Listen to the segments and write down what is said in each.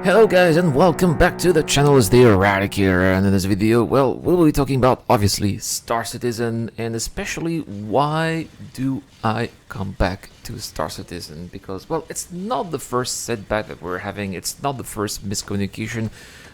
Hello guys and welcome back to the channel. It's the Eradicator, and in this video, well, we will be talking about obviously Star Citizen, and especially why do I come back to Star Citizen, because, well, it's not the first setback that we're having, it's not the first miscommunication.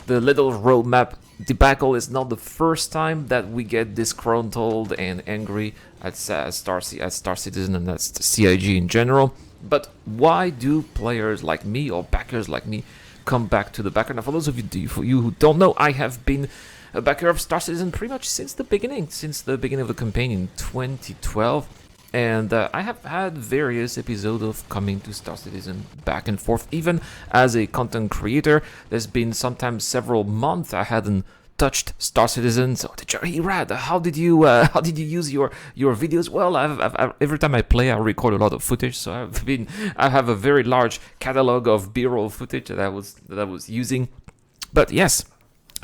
The little roadmap debacle is not the first time that we get disgruntled and angry at Star Citizen and that's the CIG in general. But why do players like me or backers like me come back to the backer? Now, for those of you who don't know, I have been a backer of Star Citizen pretty much since the beginning of the campaign in 2012, and I have had various episodes of coming to Star Citizen back and forth. Even as a content creator, there's been sometimes several months I hadn't touched Star Citizen. So, hey Rad, how did you use your videos? Well, I've every time I play, I record a lot of footage. So I have a very large catalog of B-roll footage that I was using. But yes,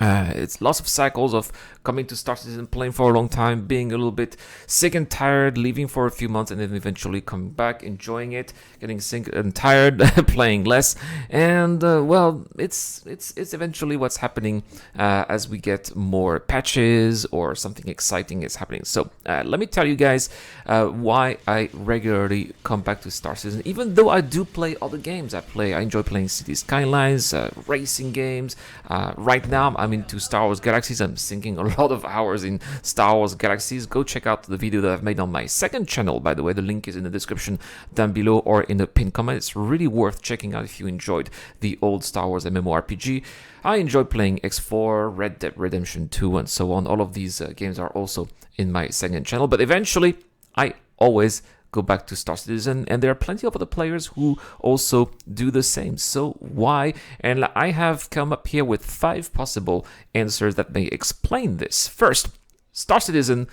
it's lots of cycles of coming to Star Citizen, playing for a long time, being a little bit sick and tired, leaving for a few months, and then eventually coming back, enjoying it, getting sick and tired, playing less, and well, it's eventually what's happening as we get more patches or something exciting is happening. So let me tell you guys why I regularly come back to Star Citizen, even though I do play other games. I enjoy playing City Skylines, racing games. Right now I'm into Star Wars Galaxies. I'm sinking a lot of hours in Star Wars Galaxies. Go check out the video that I've made on my second channel, by the way. The link is in the description down below or in the pinned comment. It's really worth checking out if you enjoyed the old Star Wars MMORPG. I enjoy playing X4, Red Dead Redemption 2, and so on. All of these games are also in my second channel, but eventually I always go back to Star Citizen, and there are plenty of other players who also do the same. So why? And I have come up here with 5 possible answers that may explain this. First, Star Citizen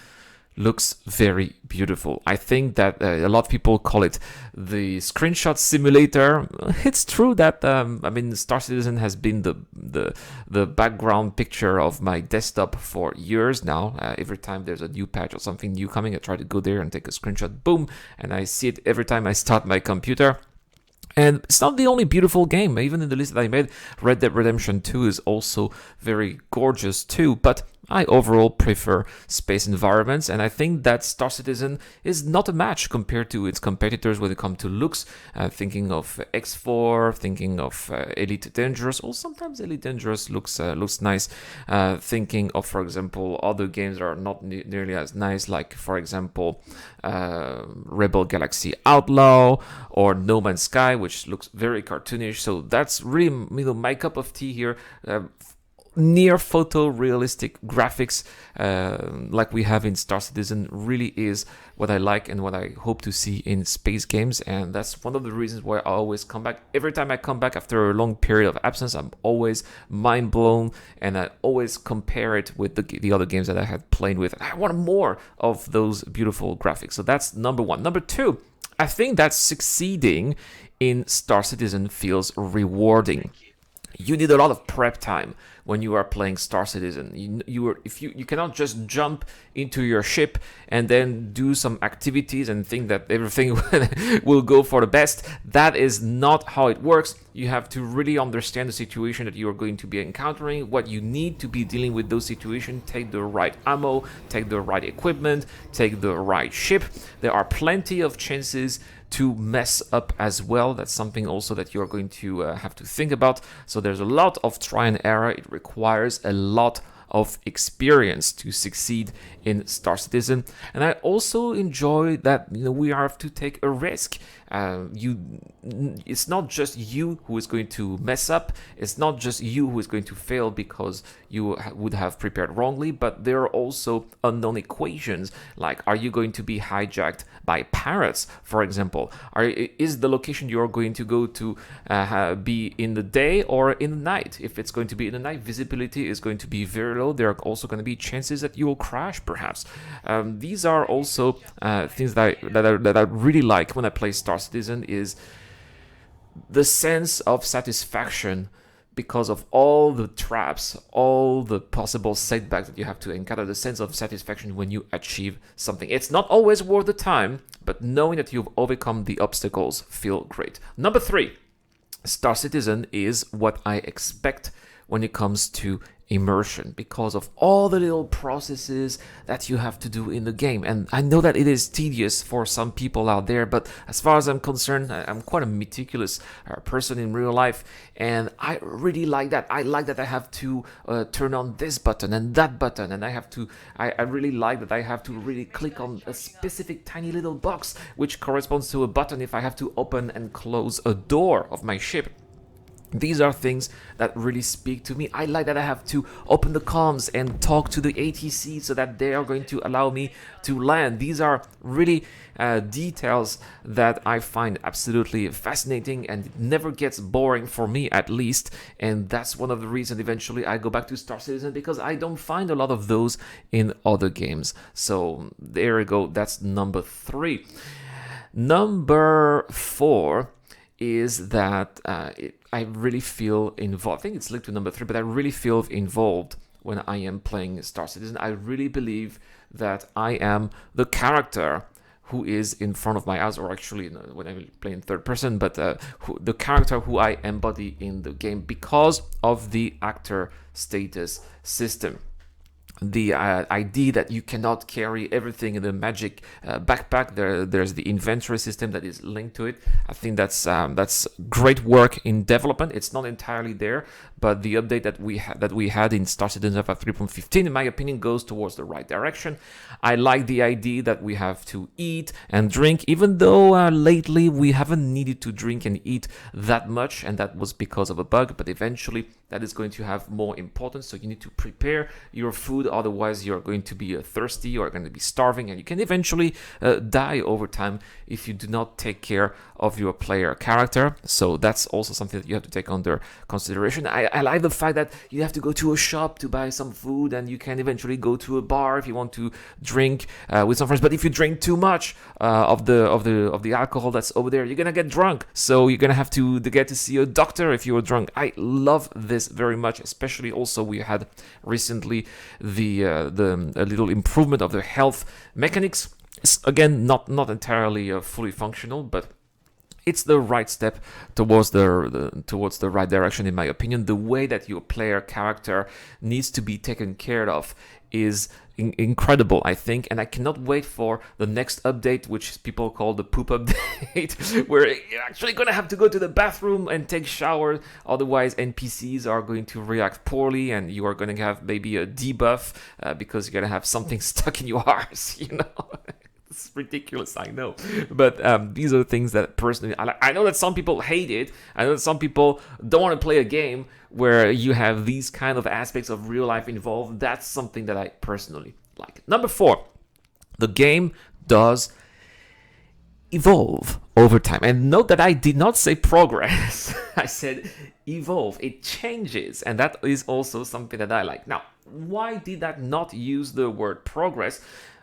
looks very beautiful. I think that a lot of people call it the screenshot simulator. It's true that I mean, Star Citizen has been the background picture of my desktop for years now. Every time there's a new patch or something new coming, I try to go there and take a screenshot, boom, and I see it every time I start my computer. And it's not the only beautiful game. Even in the list that I made, Red Dead Redemption 2 is also very gorgeous too, but I overall prefer space environments, and I think that Star Citizen is not a match compared to its competitors when it comes to looks. Thinking of X4, thinking of Elite Dangerous, or sometimes Elite Dangerous looks nice. Thinking of, for example, other games that are not nearly as nice, like, for example, Rebel Galaxy Outlaw or No Man's Sky, which looks very cartoonish. So that's really, my cup of tea here. Near photorealistic graphics like we have in Star Citizen really is what I like and what I hope to see in space games, and that's one of the reasons why I always come back. Every time I come back after a long period of absence, I'm always mind blown, and I always compare it with the other games that I had played with. I want more of those beautiful graphics. So that's number 1. Number 2, I think that succeeding in Star Citizen feels rewarding. You need a lot of prep time when you are playing Star Citizen. You cannot just jump into your ship and then do some activities and think that everything will go for the best. That is not how it works. You have to really understand the situation that you are going to be encountering, what you need to be dealing with those situations. Take the right ammo, take the right equipment, take the right ship. There are plenty of chances to mess up as well. That's something also that you're going to have to think about. So there's a lot of try and error. It requires a lot of experience to succeed in Star Citizen, and I also enjoy that we have to take a risk. It's not just you who is going to mess up. It's not just you who is going to fail because you would have prepared wrongly, but there are also unknown equations, like, are you going to be hijacked by pirates, for example? Is the location you're going to go to be in the day or in the night? If it's going to be in the night, visibility is going to be very low. There are also going to be chances that you will crash, perhaps. These are also things that I really like when I play Star Citizen, is the sense of satisfaction because of all the traps, all the possible setbacks that you have to encounter. The sense of satisfaction when you achieve something. It's not always worth the time, but knowing that you've overcome the obstacles feel great. Number 3, Star Citizen is what I expect when it comes to immersion, because of all the little processes that you have to do in the game. And I know that it is tedious for some people out there, but as far as I'm concerned, I'm quite a meticulous person in real life, and I really like that. I like that I have to turn on this button and that button, and I really like that I have to really click on a specific tiny little box which corresponds to a button if I have to open and close a door of my ship. These are things that really speak to me. I like that I have to open the comms and talk to the ATC so that they are going to allow me to land. These are really details that I find absolutely fascinating, and it never gets boring for me, at least. And that's one of the reasons eventually I go back to Star Citizen, because I don't find a lot of those in other games. So there we go. That's number 3. Number 4 is that I really feel involved. I think it's linked to number 3, but I really feel involved when I am playing Star Citizen. I really believe that I am the character who is in front of my eyes, or actually when I play in third person, but the character who I embody in the game, because of the actor status system. The idea that you cannot carry everything in the magic backpack. There's the inventory system that is linked to it. I think that's great work in development. It's not entirely there, but the update that we had in Star Citizen Alpha 3.15, in my opinion, goes towards the right direction. I like the idea that we have to eat and drink, even though lately we haven't needed to drink and eat that much, and that was because of a bug. But eventually that is going to have more importance. So you need to prepare your food, otherwise you're going to be thirsty, you're going to be starving, and you can eventually die over time if you do not take care of your player character. So that's also something that you have to take under consideration. I like the fact that you have to go to a shop to buy some food, and you can eventually go to a bar if you want to drink with some friends. But if you drink too much of the alcohol that's over there, you're gonna get drunk. So you're gonna have to get to see a doctor if you're drunk. I love this very much. Especially also we had recently the little improvement of the health mechanics. It's, again, not entirely fully functional, but it's the right step towards the right direction, in my opinion. The way that your player character needs to be taken care of is incredible, I think, and I cannot wait for the next update, which people call the poop update, where you're actually going to have to go to the bathroom and take shower, otherwise NPCs are going to react poorly, and you are going to have maybe a debuff because you're going to have something stuck in your arse, you know. It's ridiculous, I know, but these are the things that personally I know that some people hate it. I know that some people don't want to play a game where you have these kind of aspects of real life involved. That's something that I personally like. Number 4, the game does evolve over time. And note that I did not say progress. I said evolve. It changes, and that is also something that I like. Now, why did I not use the word progress?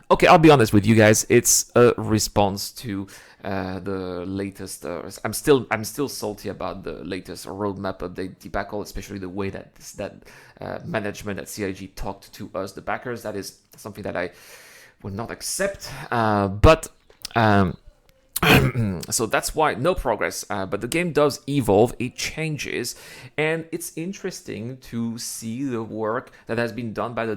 Okay, I'll be honest with you guys. It's a response to the latest. I'm still salty about the latest roadmap update debacle, especially the way that management at CIG talked to us, the backers. That is something that I would not accept. So that's why no progress, but the game does evolve, it changes, and it's interesting to see the work that has been done by the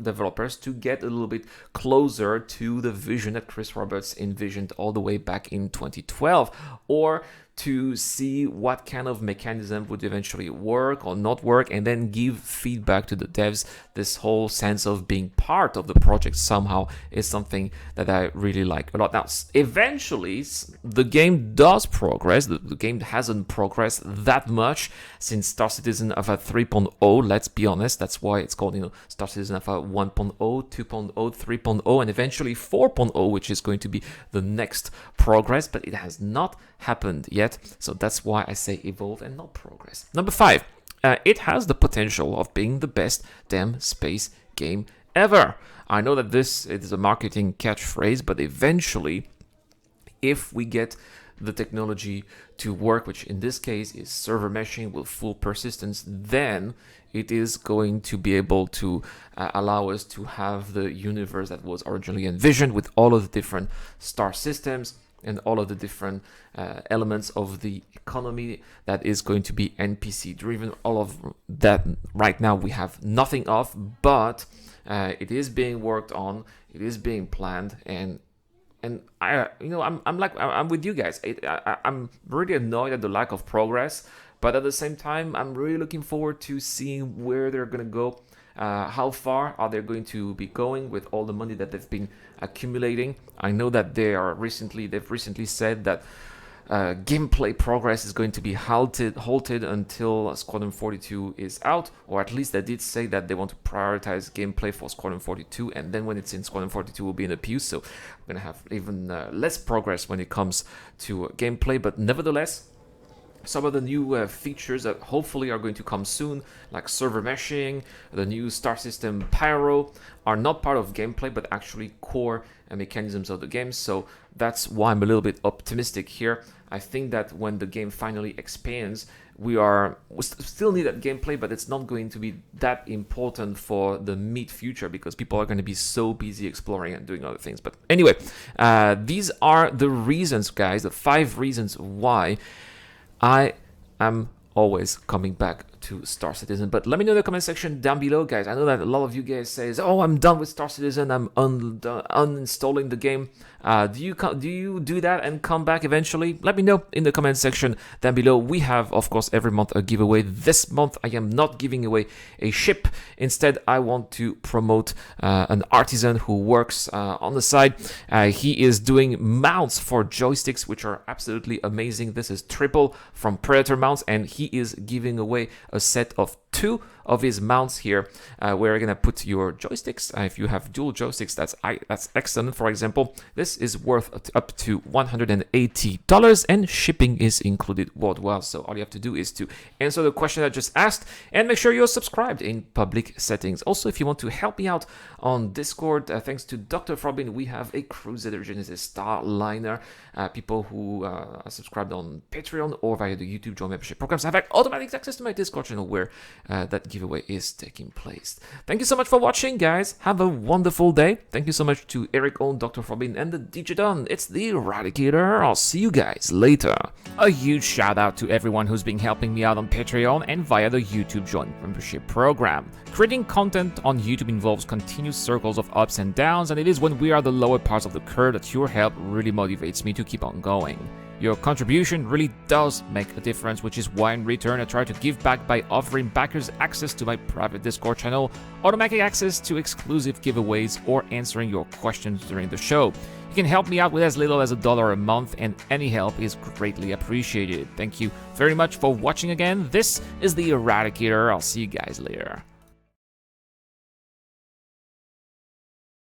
developers to get a little bit closer to the vision that Chris Roberts envisioned all the way back in 2012, or to see what kind of mechanism would eventually work or not work, and then give feedback to the devs. This whole sense of being part of the project somehow is something that I really like a lot. Now, eventually, the game does progress. The game hasn't progressed that much since Star Citizen Alpha 3.0, let's be honest. That's why it's called, Star Citizen Alpha 1.0, 2.0, 3.0, and eventually 4.0, which is going to be the next progress, but it has not happened yet. So that's why I say evolve and not progress. Number 5, it has the potential of being the best damn space game ever. I know that this is a marketing catchphrase, but eventually, if we get the technology to work, which in this case is server meshing with full persistence, then it is going to be able to allow us to have the universe that was originally envisioned with all of the different star systems. and all of the different elements of the economy that is going to be NPC driven. All of that right now we have nothing of, but it is being worked on, it is being planned, and I, I'm with you guys. I'm really annoyed at the lack of progress, but at the same time, I'm really looking forward to seeing where they're gonna go. How far are they going to be going with all the money that they've been accumulating? I know that they've recently said that gameplay progress is going to be halted until Squadron 42 is out, or at least they did say that they want to prioritize gameplay for Squadron 42, and then when it's in Squadron 42 will be in abuse, so we're going to have even less progress when it comes to gameplay. But nevertheless, some of the new features that hopefully are going to come soon, like server meshing, the new star system Pyro, are not part of gameplay, but actually core mechanisms of the game. So that's why I'm a little bit optimistic here. I think that when the game finally expands, we still need that gameplay, but it's not going to be that important for the mid future because people are going to be so busy exploring and doing other things. But anyway, these are the reasons, guys, the 5 reasons why I am always coming back to Star Citizen. But let me know in the comment section down below, guys. I know that a lot of you guys says, "Oh, I'm done with Star Citizen. I'm uninstalling the game." Do you do that and come back eventually? Let me know in the comment section down below. We have, of course, every month a giveaway. This month, I am not giving away a ship. Instead, I want to promote an artisan who works on the side. He is doing mounts for joysticks, which are absolutely amazing. This is Triple from Predator Mounts, and he is giving away a set of 2 of his mounts here, where you're gonna put your joysticks. If you have dual joysticks, that's excellent. For example, this is worth up to $180, and shipping is included worldwide. So all you have to do is to answer the question I just asked, and make sure you're subscribed in public settings. Also, if you want to help me out on Discord, thanks to Dr. Frobin, we have a Crusader Genesis Starliner. People who are subscribed on Patreon or via the YouTube Join membership programs have automatic access to my Discord channel where that giveaway is taking place. Thank you so much for watching, guys. Have a wonderful day. Thank you so much to Eric Own, Dr. Frobin, and the DJ Don. It's the Eradicator. I'll see you guys later. A huge shout out to everyone who's been helping me out on Patreon and via the YouTube Join membership program. Creating content on YouTube involves continuous circles of ups and downs, and it is when we are the lower parts of the curve that your help really motivates me to keep on going. Your contribution really does make a difference, which is why in return I try to give back by offering backers access to my private Discord channel, automatic access to exclusive giveaways, or answering your questions during the show. You can help me out with as little as $1 a month, and any help is greatly appreciated. Thank you very much for watching again. This is the Eradicator. I'll see you guys later.